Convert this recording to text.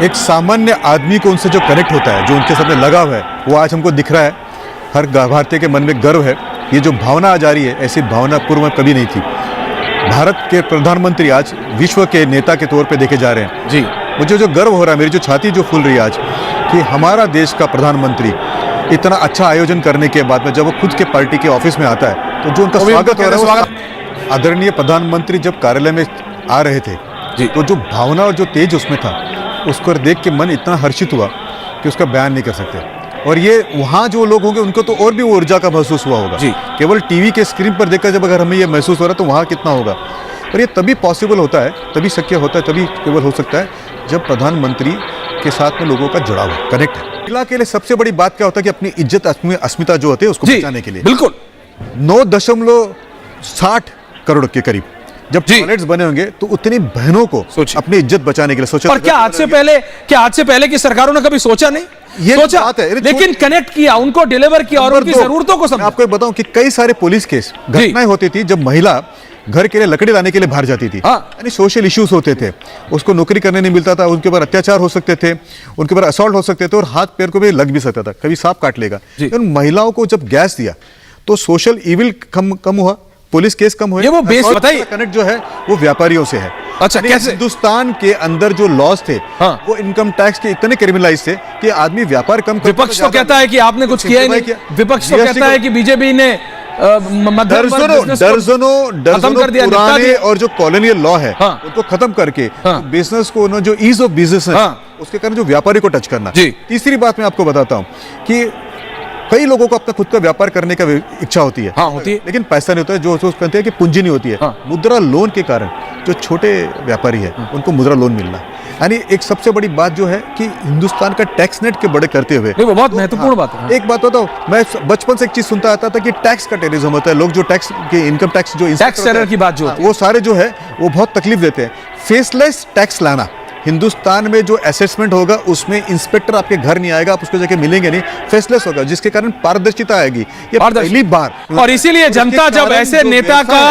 एक सामान्य आदमी को उनसे जो कनेक्ट होता है, जो उनके सामने लगाव है, वो आज हमको दिख रहा है। हर भारतीय के मन में गर्व है। ये जो भावना आ जा रही है, ऐसी भावना पूर्व में कभी नहीं थी। भारत के प्रधानमंत्री आज विश्व के नेता के तौर पे देखे जा रहे हैं। जी, मुझे जो गर्व हो रहा है, मेरी जो छाती जो फूल रही है आज, कि हमारा देश का प्रधानमंत्री इतना अच्छा आयोजन करने के बाद में जब वो खुद के पार्टी के ऑफिस में आता है, तो जो उनका स्वागत हो रहा है, आदरणीय प्रधानमंत्री जब कार्यालय में आ रहे थे जी, तो जो भावना और जो तेज उसमें था, उसको देख के मन इतना हर्षित हुआ कि उसका बयान नहीं कर सकते। और ये वहाँ जो लोग होंगे उनको तो और भी ऊर्जा का महसूस हुआ होगा। जी। केवल टीवी के स्क्रीन पर देखकर जब अगर हमें ये महसूस हो रहा है, तो वहाँ कितना होगा। और ये तभी पॉसिबल होता है, तभी शक्य होता है, तभी केवल हो सकता है जब प्रधानमंत्री के साथ में लोगों का जुड़ाव है, कनेक्ट है। महिला के लिए सबसे बड़ी बात क्या होता है कि अपनी इज्जत, अस्मिता जो होती है उसको बचाने के लिए बिल्कुल 9.60 करोड़ के करीब जब टॉयलेट्स बने होंगे, तो उतनी बहनों को अपनी इज्जत बचाने के लिए सोचा। और क्या आज से पहले की सरकारों ने कभी सोचा नहीं? ये सोचा बात है, लेकिन कनेक्ट किया, उनको डिलीवर किया और उनकी जरूरतों को समझा। आपको बताऊं कि कई सारे पुलिस केस घटनाएं होती थी जब महिला घर के लिए लकड़ी लाने के लिए बाहर जाती थी। यानी सोशल इश्यूज होते थे, उसको नौकरी करने नहीं मिलता था, उनके ऊपर अत्याचार हो सकते थे, उनके ऊपर असॉल्ट हो सकते थे और हाथ पैर को भी लग भी सकता था, कभी सांप काट लेगा। उन महिलाओं को जब गैस दिया तो सोशल इविल कम हुआ, पुलिस केस कम हुए। ये वो बेस बताइए, कनेक्ट जो है वो व्यापारियों से है। अच्छा, कैसे? हिंदुस्तान के अंदर जो लॉज थे वो इनकम टैक्स के इतने क्रिमिनलाइज थे कि आदमी व्यापार कम करता। विपक्ष तो कहता है कि आपने कुछ किया ही नहीं। विपक्ष तो कहता है कि बीजेपी ने दर्जनों पुराने और जो कॉलोनियल लॉ है उनको खत्म करके बिजनेस को, जो ईज ऑफ बिजनेस है उसके कारण जो व्यापारी को टच करना। तीसरी बात मैं आपको बताता हूं कि कई लोगों को अपना खुद का व्यापार करने का इच्छा होती है, होती है, लेकिन पैसा नहीं होता है। जो कहते हैं कि पूंजी नहीं होती है। मुद्रा लोन के कारण जो छोटे व्यापारी है उनको मुद्रा लोन मिलना, यानी एक सबसे बड़ी बात जो है कि हिंदुस्तान का टैक्स नेट के बड़े करते हुए, वो बहुत महत्वपूर्ण बात है। एक बात बताओ, मैं बचपन से एक चीज सुनता आता था कि टैक्स का टेररिज्म होता है। लोग जो टैक्स के इनकम टैक्स जो टैक्स टेरर की बात जो वो सारे जो है वो बहुत तकलीफ देते हैं। फेसलेस टैक्स लाना, हिंदुस्तान में जो असेसमेंट होगा उसमें इंस्पेक्टर आपके घर नहीं आएगा, आप उसको जाके मिलेंगे नहीं, फेसलेस होगा, जिसके कारण पारदर्शिता आएगी। ये पहली बार, और इसीलिए जनता जब ऐसे नेता का